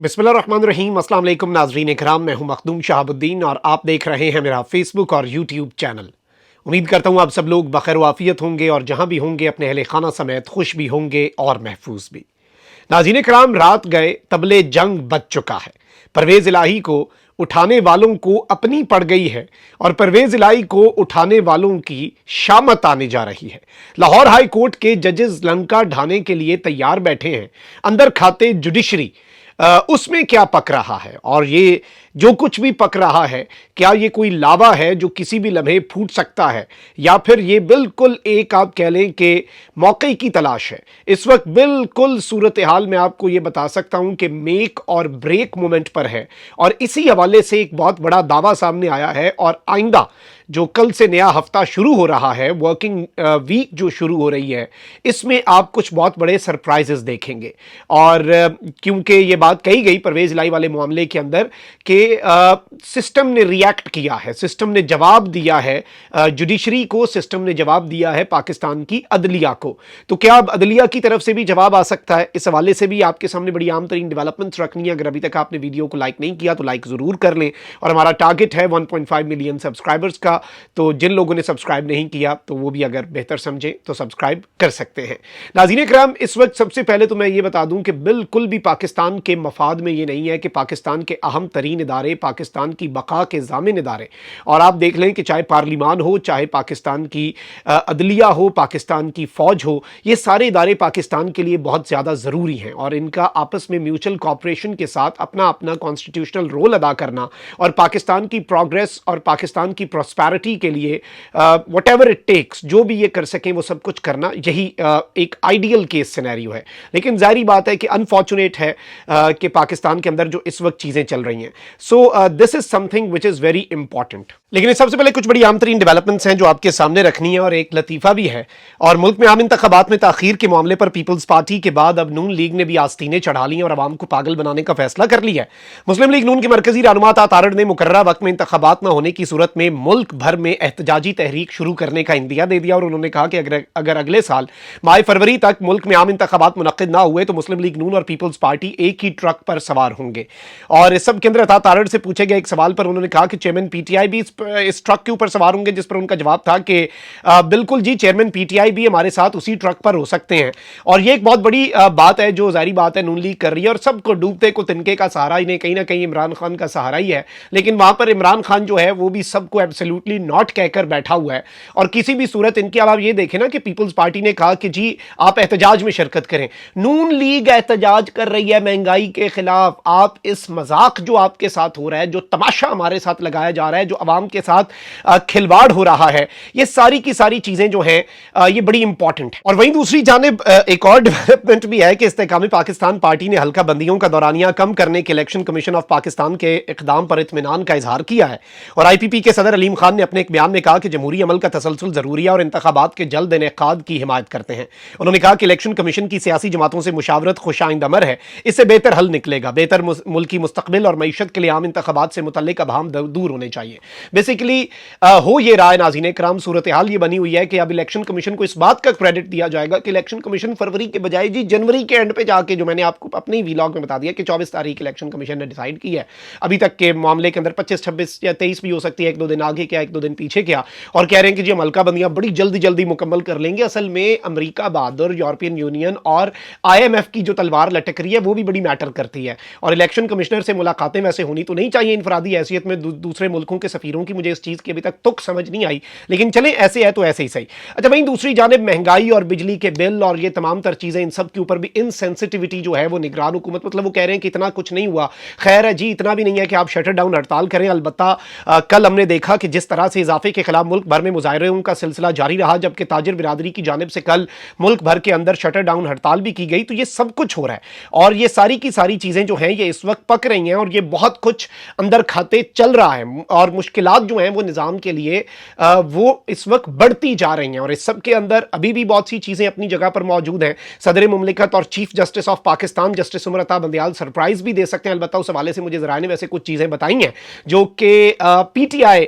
बिस्मिल्लाहिर्रहमानिर्रहीम। अस्सलाम वालेकुम नाज़रीन इकराम, मैं हूं मखदूम शहाबुद्दीन और आप देख रहे हैं मेरा फेसबुक और यूट्यूब चैनल। उम्मीद करता हूं आप सब लोग बखैर वाफियत होंगे और जहां भी होंगे अपने अहले खाना समेत खुश भी होंगे और महफूज भी। नाज़रीन इकराम, रात गए तबले जंग बज चुका है। परवेज़ इलाही को उठाने वालों को अपनी पड़ गई है और परवेज़ इलाही को उठाने वालों की शामत आने जा रही है। लाहौर हाई कोर्ट के जजेस लंका ढाने के लिए तैयार बैठे हैं। अंदर खाते जुडिशरी उसमें क्या पक रहा है, और ये जो कुछ भी पक रहा है, क्या ये कोई लावा है जो किसी भी लम्हे फूट सकता है, या फिर ये बिल्कुल एक आप कह लें कि मौके की तलाश है। इस वक्त बिल्कुल सूरत हाल में आपको ये बता सकता हूं कि मेक और ब्रेक मोमेंट पर है, और इसी हवाले से एक बहुत बड़ा दावा सामने आया है। और आइंदा जो कल से नया हफ्ता शुरू हो रहा है, वर्किंग वीक जो शुरू हो रही है, इसमें आप कुछ बहुत बड़े सरप्राइजेस देखेंगे। और क्योंकि ये बात कही गई परवेज़ इलाही वाले मामले के अंदर कि सिस्टम ने रिएक्ट किया है, सिस्टम ने जवाब दिया है जुडिशरी को, सिस्टम ने जवाब दिया है पाकिस्तान की अदलिया को। तो क्या अब अदलिया की तरफ से भी जवाब आ सकता है? इस हवाले से भी आपके सामने बड़ी आम तरीन डेवलपमेंट्स रखनी है। अगर अभी तक आपने वीडियो को लाइक नहीं किया तो लाइक जरूर कर लें, और हमारा टारगेट है 1.5 मिलियन सब्सक्राइबर्स का। तो जिन लोगों ने सब्सक्राइब नहीं किया तो वो भी अगर बेहतर समझे तो सब्सक्राइब कर सकते हैं। नाज़रीन इकराम, इस वक्त सबसे पहले तो मैं ये बता दूं कि बिल्कुल भी पाकिस्तान के मफाद में ये नहीं है कि पाकिस्तान के अहम तरीन इदारे, पाकिस्तान की बका के ज़ामिन इदारे, और आप देख लें कि चाहे पार्लिमान हो, चाहे पाकिस्तान की अदलिया हो, पाकिस्तान की फ़ौज हो, ये सारे इदारे पाकिस्तान के लिए बहुत ज़्यादा ज़रूरी हैं, और इनका आपस में म्यूचुअल कॉपरेशन के साथ अपना अपना कॉन्स्टिट्यूशनल रोल अदा करना और पाकिस्तान की प्रोग्रेस और पाकिस्तान की प्रॉस्पेरिटी के लिए व्हाटएवर इट टेक्स, जो भी ये कर सकें वो सब कुछ करना, यही एक आइडियल केस सिनेरियो है। लेकिन जाहिर बात है कि अनफॉर्चुनेट है कि पाकिस्तान के अंदर जो इस वक्त चीज़ें चल रही हैं। So this is something which is very important. लेकिन सबसे पहले कुछ बड़ी आम तरीन डेवलपमेंट्स हैं जो आपके सामने रखनी है, और एक लतीफ़ा भी है। और मुल्क में आम इंतखाबात में ताखीर के मामले पर पीपल्स पार्टी के बाद अब नून लीग ने भी आस्तीनें चढ़ा ली और आवाम को पागल बनाने का फैसला कर लिया है। मुस्लिम लीग नून के मरकजी रहनुमा तारड़ ने मुकर्ररा वक्त में इंतखाबात न होने की सूरत में मुल्क भर में एहतजाजी तहरीक शुरू करने का इंदिया दे दिया, और उन्होंने कहा कि अगर अगले साल माह फरवरी तक मुल्क में आम इंतखाबात मुनक्किद ना हुए तो मुस्लिम लीग नून और पीपल्स पार्टी एक ही ट्रक पर सवार होंगे। और इस सब के अंदर तारड़ से पूछे गए एक सवाल पर उन्होंने कहा कि चेयरमैन पीटीआई भी इस ट्रक के ऊपर सवार होंगे, जिस पर उनका जवाब था कि बिल्कुल जी, चेयरमैन पीटीआई भी हमारे साथ उसी ट्रक पर हो सकते हैं। और ये एक बहुत बड़ी बात है जो जारी बात है नून लीग कर रही है, और सबको डूबते को तिनके का सहारा इन्हें कहीं ना कहीं इमरान खान का सहारा ही है। लेकिन वहां पर इमरान खान जो है वो भी सबको एब्सोल्युटली नॉट कहकर बैठा हुआ है, और किसी भी सूरत इनकी, अब आप ये देखें ना कि पीपल्स पार्टी ने कहा कि जी आप एहतजाज में शिरकत करें। नून लीग एहतजाज कर रही है महंगाई के खिलाफ। आप इस मजाक जो आपके साथ हो रहा है, जो तमाशा हमारे साथ लगाया जा रहा है, जो अवाम के साथ खिलवाड़ हो रहा है, ये सारी की सारी चीजें जो हैं ये बड़ी इंपॉर्टेंट है। और वहीं दूसरी जानिब एक और डेवलपमेंट भी है कि इस्तेकामी पाकिस्तान पार्टी ने हल्का बंदियों का दौरानिया कम करने के इलेक्शन कमीशन ऑफ पाकिस्तान के इकदाम पर इत्मीनान का इजहार किया है। और IPP के सदर अलीम खान ने अपने एक बयान में कहा कि जमहूरी अमल का तसलसल जरूरी है और इंतखाबात के जल्द इनेकाद की हिमायत करते हैं। उन्होंने कहा कि इलेक्शन कमीशन की सियासी जमातों से मुशावरत खुशाइंद अमर है, इससे बेहतर हल निकलेगा। बेहतर मुल्की मुस्तकबिल और मईशत के लिए आम इंतखाबात से मुतल्लिक अभाम दूर होने चाहिए। बेसिकली हो ये रहा है नाज़रीन इकराम, सूरत हाल ये बनी हुई है कि अब इलेक्शन कमीशन को इस बात का क्रेडिट दिया जाएगा कि इलेक्शन कमीशन फरवरी के बजाय जी जनवरी के एंड पे जाके, जो मैंने आपको अपने ही व्लॉग में बता दिया कि 24 तारीख इलेक्शन कमीशन ने डिसाइड की है। अभी तक के मामले के अंदर 25, 26 या 23 भी हो सकती है, एक दो दिन आगे क्या एक दो दिन पीछे क्या, और कह रहे हैं कि जी हम हल्का बंदियां बड़ी जल्दी जल्दी मुकम्मल कर लेंगे। असल में अमेरिका बहादुर, यूरोपियन यूनियन और IMF की जो तलवार लटक रही है वो भी बड़ी मैटर करती है। और इलेक्शन कमिश्नर से मुलाकातें वैसे होनी तो नहीं चाहिए इनफरादी हैसियत में दूसरे मुल्कों के सफीरों की, मुझे इस चीज़ की अभी तक तुक समझ नहीं आई, लेकिन चलें ऐसे है तो ऐसे ही सही। अच्छा, वहीं दूसरी जानिब महंगाई और बिजली के बिल और ये तमाम तर चीज़ें, इन सब के ऊपर भी इनसेंसिटिविटी जो है वो निगरान हुकूमत, मतलब वो कह रहे हैं कि इतना कुछ नहीं हुआ। खैर है जी, इतना भी नहीं है कि आप शटर डाउन हड़ताल करें। अलबत्ता कल हमने देखा कि जिस तरह से इजाफे के खिलाफ मुल्क भर में मुजाहरों का सिलसिला जारी रहा, जबकि ताजिर बिरादरी की जानिब से कल मुल्क भर के अंदर शटर डाउन हड़ताल भी की गई। तो ये सब कुछ हो रहा है, और ये सारी की सारी चीज़ें जो हैं ये इस वक्त पक रही हैं, और ये बहुत कुछ अंदर खाते चल रहा है, और मुश्किलात जो हैं वो निज़ाम के लिए वो इस वक्त बढ़ती जा रही हैं। और इस सब के अंदर अभी भी बहुत सी चीज़ें अपनी जगह पर मौजूद हैं। सदर मुमलिकत और chief justice of Pakistan justice Umar Ata Bandial surprise भी दे सकते हैं। अलबत्ता उस हवाले से मुझे ज़राए ने वैसे कुछ चीज़ें बताई हैं जो कि PTI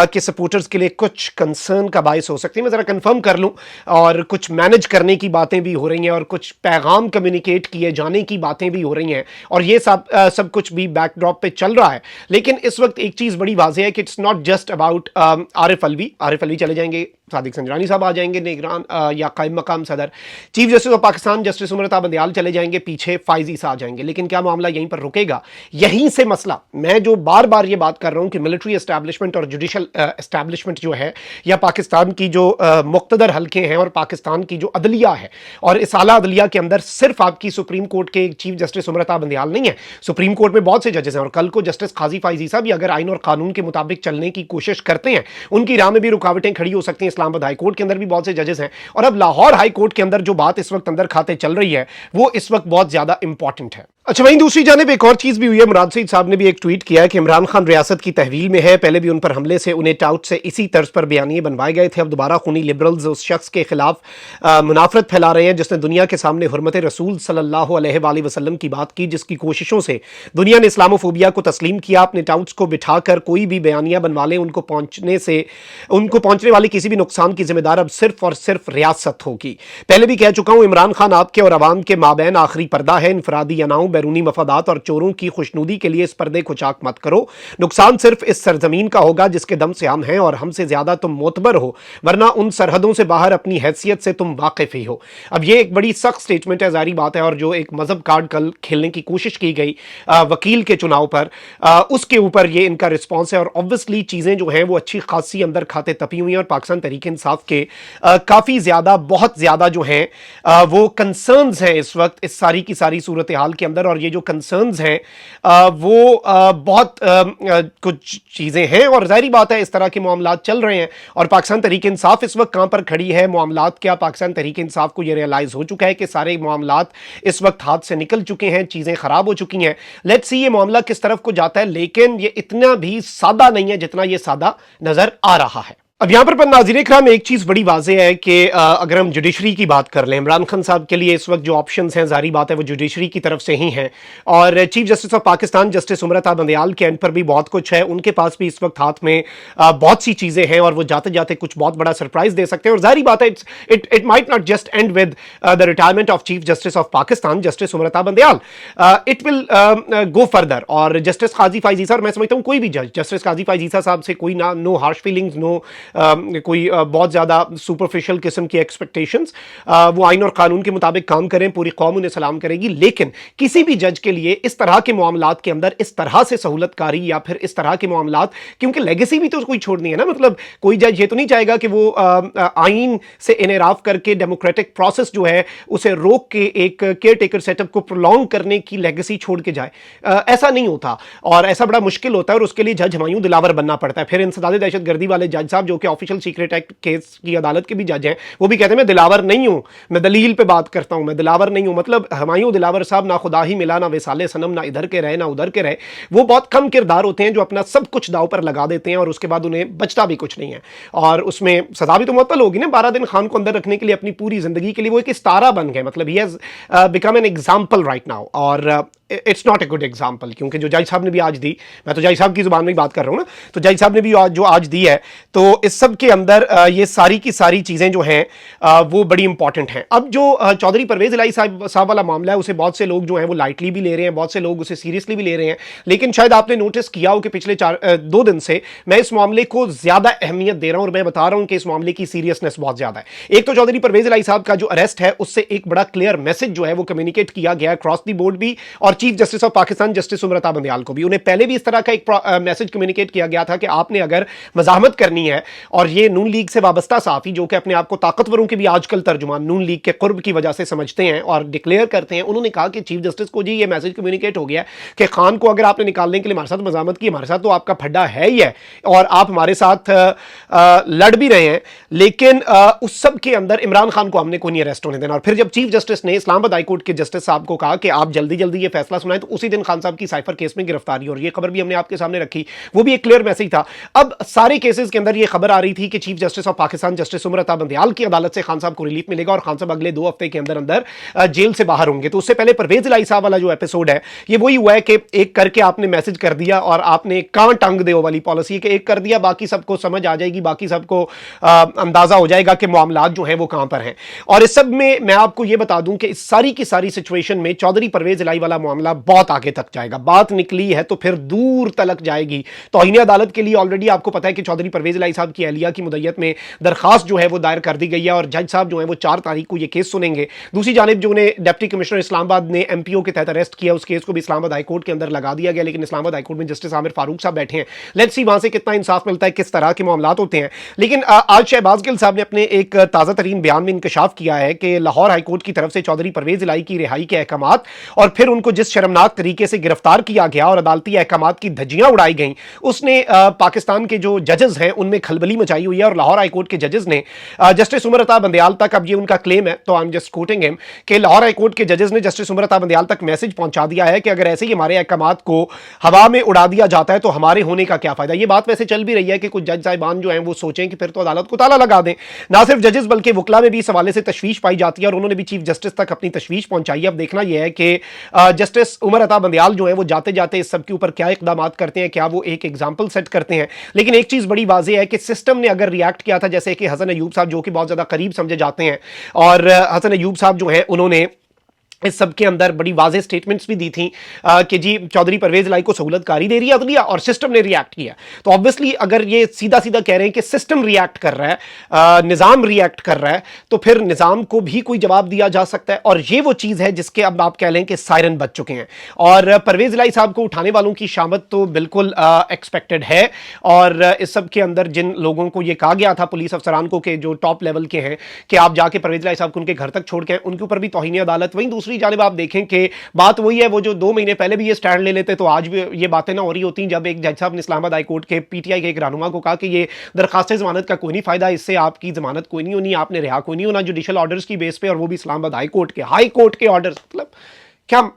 के सपोर्टर्स के लिए कुछ कंसर्न का बायस हो सकती है। मैं ज़रा कंफर्म कर लूँ, और कुछ मैनेज करने की बातें भी हो रही हैं और कुछ पैगाम कम्युनिकेट किए जाने की बातें भी हो रही हैं, और ये सब कुछ भी बैकड्रॉप पे चल रहा है। लेकिन इस वक्त एक चीज़ बड़ी वाज़ेह है कि it's not just about Arif Alvi चले जाएंगे, सादिक संजरानी साहब आ जाएंगे निगरान या कायम मकाम सदर, chief justice of Pakistan justice Umar Bandial चले जाएंगे, पीछे फाइज ईसा आ जाएंगे। लेकिन क्या मामला यहीं पर रुकेगा? यहीं से मसला, मैं जो बार बार ये बात कर रहा हूं कि मिलिट्री एस्टैब्लिशमेंट और जुडिशल एस्टैब्लिशमेंट जो है, या पाकिस्तान की जो मुक्तदर हल्के हैं और पाकिस्तान की जो अदलिया है, और इस आला अदलिया के अंदर सिर्फ आपकी सुप्रीम कोर्ट के चीफ जस्टिस उमर बंदयाल नहीं है, सुप्रीम कोर्ट में बहुत से जजेस हैं, और कल को जस्टिस काजी फाइज ईसा भी अगर आइन और कानून के मुताबिक चलने की कोशिश करते हैं, उनकी राह में भी रुकावटें खड़ी हो सकती हैं। इस्लामाबाद हाई कोर्ट के अंदर भी बहुत से जजेस हैं, और अब लाहौर हाई कोर्ट के अंदर जो बात इस वक्त अंदर खाते चल रही है, वो इस वक्त बहुत ज्यादा इंपॉर्टेंट है। अच्छा, वहीं दूसरी जानिब एक और चीज भी हुई है। मुराद सईद साहब ने भी एक ट्वीट किया है कि इमरान खान रियासत की तहवील में है, पहले भी उन पर हमले से उन्हें टाउट से इसी तर्ज पर बयानिए बनवाए गए थे, अब दोबारा खूनी लिबरल्स उस शख्स के खिलाफ मुनाफरत फैला रहे हैं जिसने दुनिया के सामने हुर्मत रसूल सल्लल्लाहु अलैहि वसल्लम की बात की, जिसकी कोशिशों से दुनिया ने इस्लामोफोबिया को तस्लीम किया। अपने टाउट्स को बिठाकर कोई भी बयानिया बनवा लें, उनको पहुंचने वाले किसी भी नुकसान की जिम्मेदार अब सिर्फ और सिर्फ रियासत होगी। पहले भी कह चुका हूं, इमरान खान आपके और अवाम के माबैन आखिरी पर्दा है। इनफरादी अनाओं, बैरूनी मफादात और चोरों की खुशनुदी के लिए इस पर्दे को चाक मत करो। नुकसान सिर्फ इस सरजमीन का होगा जिसके दम से हम हैं, और हमसे ज्यादा तुम मोतबर हो, वरना उन सरहदों से बाहर अपनी हैसियत से तुम वाकिफ ही हो। अब ये एक बड़ी सख्त स्टेटमेंट है, जारी बात है, और जो एक मजहब कार्ड कल खेलने की कोशिश की गई वकील के चुनाव पर, उसके ऊपर ये इनका रिस्पॉन्स है। और ऑब्वियसली चीजें जो हैं वो अच्छी खासी अंदर खाते तपी हुई हैं, और पाकिस्तान तहरीक इंसाफ के काफी ज्यादा, बहुत ज्यादा जो हैं वो कंसर्न्स हैं इस वक्त इस सारी की सारी सूरत हाल के अंदर। और ये जो कंसर्न्स हैं वो बहुत कुछ चीजें हैं, और जाहिर बात है इस तरह के मामलात चल रहे हैं, और पाकिस्तान तहरीक इंसाफ इस वक्त कहां पर खड़ी है, मामलात क्या, पाकिस्तान तहरीक इंसाफ को यह रियलाइज हो चुका है कि सारे मामलात इस वक्त हाथ से निकल चुके हैं, चीजें खराब हो चुकी हैं। लेट्स सी ये मामला किस तरफ को जाता है, लेकिन ये इतना भी सादा नहीं है जितना ये सादा नजर आ रहा है। अब यहां पर नाज़रीन इकराम एक चीज बड़ी वाज़ेह है कि अगर हम जुडिशरी की बात कर लें, इमरान खान साहब के लिए इस वक्त जो ऑप्शंस हैं, जारी बात है वो जुडिशरी की तरफ से ही हैं, और chief justice of Pakistan justice Umar Bandial के एंड पर भी बहुत कुछ है, उनके पास भी इस वक्त हाथ में बहुत सी चीजें हैं, और वो जाते जाते कुछ बहुत बड़ा सरप्राइज दे सकते हैं। और जारी बात है it might not just end with the retirement of chief justice of Pakistan justice Umar Bandial, it will go further. और जस्टिस काजी फाइज ईसा, और मैं समझता हूं कोई भी जज जस्टिस काजी फाइज ईसा साहब से कोई ना, नो हार्श फीलिंग्स, नो कोई बहुत ज़्यादा सुपरफिशियल किस्म की एक्सपेक्टेशंस, वो आइन और कानून के मुताबिक काम करें, पूरी कौम उन्हें सलाम करेगी। लेकिन किसी भी जज के लिए इस तरह के मामलात के अंदर इस तरह से सहूलतकारी या फिर इस तरह के मामलात, क्योंकि लेगेसी भी तो कोई छोड़नी है ना, मतलब कोई जज ये तो नहीं चाहेगा कि वो आइन से इनराफ करके डेमोक्रेटिक प्रोसेस जो है उसे रोक के एक केयर टेकर सेटअप को प्रोलॉन्ग करने की लेगेसी छोड़ के जाए। ऐसा नहीं होता, और ऐसा बड़ा मुश्किल होता है, और उसके लिए जज हुमायूं दिलावर बनना पड़ता है। फिर इंसदाद दहशतगर्दी वाले जज साहब जो कि ऑफिशियल सीक्रेट एक्ट केस की अदालत के भी जज हैं, वो भी कहते हैं मैं दिलावर नहीं हूं, मैं दलील पे बात करता हूं, मैं दिलावर नहीं हूं। मतलब हुमायूं दिलावर साहब ना खुदा ही मिला, ना विसाले सनम, ना इधर के रहे ना उधर के रहे। वो बहुत कम किरदार होते हैं जो अपना सब कुछ दाव पर लगा देते हैं, और उसके बाद उन्हें बचता भी कुछ नहीं है, और उसमें सजा भी तो मुअत्तल होगी ना। 12 दिन खान को अंदर रखने के लिए अपनी पूरी जिंदगी के लिए वो एक इस्तारा बन गए, मतलब he has become an example right now, और it's not a good example. क्योंकि जो जज साहब ने भी आज दी, मैं तो जज साहब की जुबान में ही बात कर रहा हूं ना, तो जज साहब ने भी जो आज दी है, तो इस सब के अंदर ये सारी की सारी चीजें जो हैं वो बड़ी इंपॉर्टेंट हैं। अब जो चौधरी परवेज इलाही साहब वाला मामला है, उसे बहुत से लोग जो हैं वो लाइटली भी ले रहे हैं, बहुत से लोग उसे सीरियसली भी ले रहे हैं। लेकिन शायद आपने नोटिस किया हो कि पिछले 2 दिन से मैं इस मामले को ज्यादा अहमियत दे रहा हूं, और मैं बता रहा हूं कि इस मामले की सीरियसनेस बहुत ज्यादा है। एक तो चौधरी परवेज इलाही साहब का जो अरेस्ट है, उससे एक बड़ा क्लियर मैसेज जो है वो कम्युनिकेट किया गया क्रॉस द बोर्ड भी, और chief justice of Pakistan justice Umar Bandial को भी। उन्हें पहले भी इस तरह का एक मैसेज कम्युनिकेट किया गया था कि आपने अगर मजामत करनी है, और ये नून लीग से वाबस्ता साफी जो कि अपने आप को ताकतवरों के भी आजकल तर्जुमान नून लीग के कुर्ब की वजह से समझते हैं और डिक्लेयर करते हैं, उन्होंने कहा कि चीफ जस्टिस को जी ये मैसेज कम्युनिकेट हो गया कि खान को अगर आपने निकालने के लिए हमारे साथ मजामत की, हमारे साथ तो आपका फड्डा है ही है, और आप हमारे साथ लड़ भी रहे हैं, लेकिन उस सब के अंदर इमरान खान को हमने कोई नहीं अरेस्ट होने देना। और फिर जब चीफ जस्टिस ने इस्लामाबाद हाईकोर्ट के जस्टिस साहब को कहा कि आप जल्दी जल्दी ये फैसला सुनाएं, तो उसी दिन खान साहब की साइफर केस में गिरफ्तारी, और ये खबर भी हमने आपके सामने रखी, वो भी एक क्लियर मैसेज था। अब सारे केसेस के अंदर ये खबर खबर आ रही थी कि chief justice of Pakistan justice Umar Ata Bandial की अदालत से खान साहब को रिलीफ मिलेगा और खान साहब अगले 2 हफ्ते के अंदर अंदर जेल से बाहर होंगे। तो उससे पहले परवेज इलाही साहब वाला जो एपिसोड है ये वही हुआ है कि एक करके आपने मैसेज कर दिया और आपने कां टंग दे वाली पॉलिसी कि एक कर दिया, बाकी सबको समझ आ जाएगी, बाकी सबको अंदाजा हो जाएगा कि मामलात जो हैं वो कहां पर हैं। और इस सब में मैं आपको यह बता दूं कि इस सारी की सारी सिचुएशन में चौधरी परवेज इलाही वाला मामला बहुत आगे तक जाएगा। बात निकली है तो फिर दूर तलक जाएगी। तौहीन अदालत के लिए ऑलरेडी आपको पता है कि चौधरी परवेज इलाही साहब की अहलिया की मुद्दत में दरखास्त जो है वो दायर कर दी गई है और जज साहब जो है वो 4 तारीख को ये केस सुनेंगे। दूसरी जानिब जो उन्हें डिप्टी कमिश्नर इस्लामाबाद ने एमपीओ के तहत अरेस्ट किया, उस केस को भी इस्लामाबाद हाईकोर्ट के अंदर लगा दिया गया, लेकिन इस्लामाबाद हाईकोर्ट में जस्टिस आमिर फारूक साहब बैठे हैं। लेट्स सी वहां से कितना इंसाफ मिलता है, किस तरह के मामलात होते हैं। लेकिन आज शहबाज गिल साहब ने अपने एक ताजा तरीन बयान में इंकशाफ किया है कि लाहौर हाईकोर्ट की तरफ से चौधरी परवेज इलाही की रिहाई के अहकामात और फिर उनको जिस शर्मनाक तरीके से गिरफ्तार किया गया और अदालती अहकामात की धज्जियां उड़ाई गई, उसने पाकिस्तान के जो जजेस हैं उनमें खलबली मचाई हुई है। और लाहौर हाईकोर्ट के जजेस ने जस्टिस उमर अता बंदयाल तक, अब ये उनका क्लेम है तो I am just coating him, कि लाहौर हाईकोर्ट के जजेस ने जस्टिस उमर अता बंदयाल तक मैसेज पहुंचा दिया है कि अगर ऐसे ही हमारे अहकामात को हवा में उड़ा दिया जाता है तो हमारे होने का क्या फायदा। ये बात वैसे चल भी रही है कि कुछ जज साहिबान जो हैं वो सोचें कि फिर तो अदालत को ताला लगा दें। ना सिर्फ जजेस बल्कि वकला में भी इस हवाले से तशवीश पाई जाती है और उन्होंने भी चीफ जस्टिस तक अपनी तशवीश पहुंचाई है। अब देखना यह है कि जस्टिस उमर अता बंदयाल जो है वो जाते जाते इस सब के ऊपर क्या इकदाम करते हैं, क्या वो एक एग्जाम्पल सेट करते हैं। लेकिन एक चीज बड़ी वाज़ेह है कि सिस्टम ने अगर रिएक्ट किया था, जैसे कि हसन अयूब साहब जो कि बहुत ज्यादा करीब समझे जाते हैं, और हसन अयूब साहब जो है उन्होंने इस सब के अंदर बड़ी वाज़ेह स्टेटमेंट्स भी दी थी कि जी चौधरी परवेज इलाही को सहूलतकारी दे रही है अदलिया और सिस्टम ने रिएक्ट किया। तो ऑब्वियसली अगर ये सीधा सीधा कह रहे हैं कि सिस्टम रिएक्ट कर रहा है, निज़ाम रिएक्ट कर रहा है, तो फिर निज़ाम को भी कोई जवाब दिया जा सकता है। और ये वो चीज़ है जिसके अब आप कह लें कि सायरन बज चुके हैं और परवेज इलाही साहब को उठाने वालों की शामत तो बिल्कुल एक्सपेक्टेड है। और इस सब के अंदर जिन लोगों को यह कहा गया था पुलिस अफसरान को कि जो टॉप लेवल के हैं कि आप जाके परवेज इलाही साहब को उनके घर तक छोड़ के उनके ऊपर भी तौहीन अदालत। वहीं दूसरी जानिब आप देखें कि बात वही है, वो जो 2 महीने पहले भी ये स्टैंड ले लेते तो आज भी ये बातें ना हो रही होती, जब एक जज साहब ने इस्लामाबाद हाई कोर्ट के पीटीआई के एक रहनुमा को कहा कि ये दरखास्त जमानत का कोई नहीं फायदा, इससे आपकी जमानत कोई नहीं होनी, आपने रिहा कोई नहीं होना जुडिशियल ऑर्डर्स की बेस पे, और वो भी इस्लामाबाद हाई कोर्ट के ऑर्डर्स। मतलब क्या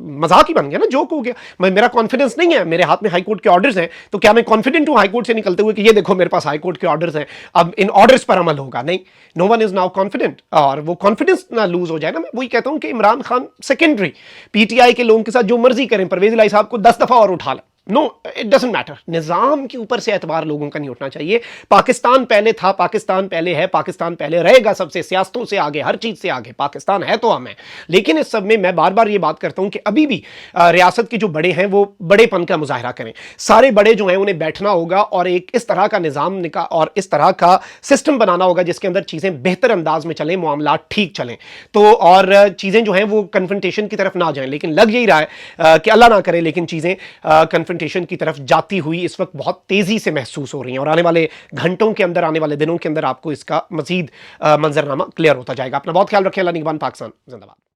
मजाक ही बन गया ना, जोक हो गया। मेरा कॉन्फिडेंस नहीं है, मेरे हाथ में हाई कोर्ट के ऑर्डर्स हैं, तो क्या मैं कॉन्फिडेंट हूं हाई कोर्ट से निकलते हुए कि ये देखो मेरे पास हाई कोर्ट के ऑर्डर्स हैं, अब इन ऑर्डर्स पर अमल होगा? नहीं, no one is now confident. और वो कॉन्फिडेंस ना लूज हो जाए ना, मैं वही कहता हूं कि इमरान खान सेकेंडरी, पीटीआई के लोगों के साथ जो मर्जी करें, परवेज इलाही साहब को 10 दफा और उठा लें, नो इट डजंट मैटर। निजाम के ऊपर से एतबार लोगों का नहीं उठना चाहिए। पाकिस्तान पहले था, पाकिस्तान पहले है, पाकिस्तान पहले रहेगा, सबसे सियासतों से आगे, हर चीज से आगे पाकिस्तान है तो हम है। लेकिन इस सब में मैं बार बार ये बात करता हूं कि अभी भी रियासत के जो बड़े हैं वो बड़ेपन का मुजाहरा करें। सारे बड़े जो हैं उन्हें बैठना होगा और एक इस तरह का निजाम और इस तरह का सिस्टम बनाना होगा जिसके अंदर चीजें बेहतर अंदाज में चलें, मामला ठीक चलें, तो और चीजें जो हैं वो कन्फ्रंटेशन की तरफ ना जाएं। लेकिन लग यही रहा है कि अल्लाह ना करे, लेकिन चीजें कन्फ्रंटेशन की तरफ जाती हुई इस वक्त बहुत तेजी से महसूस हो रही हैं और आने वाले घंटों के अंदर, आने वाले दिनों के अंदर आपको इसका मजीद मंजरनामा क्लियर होता जाएगा। अपना बहुत ख्याल रखें। अल्लाह निगहबान। पाकिस्तान जिंदाबाद।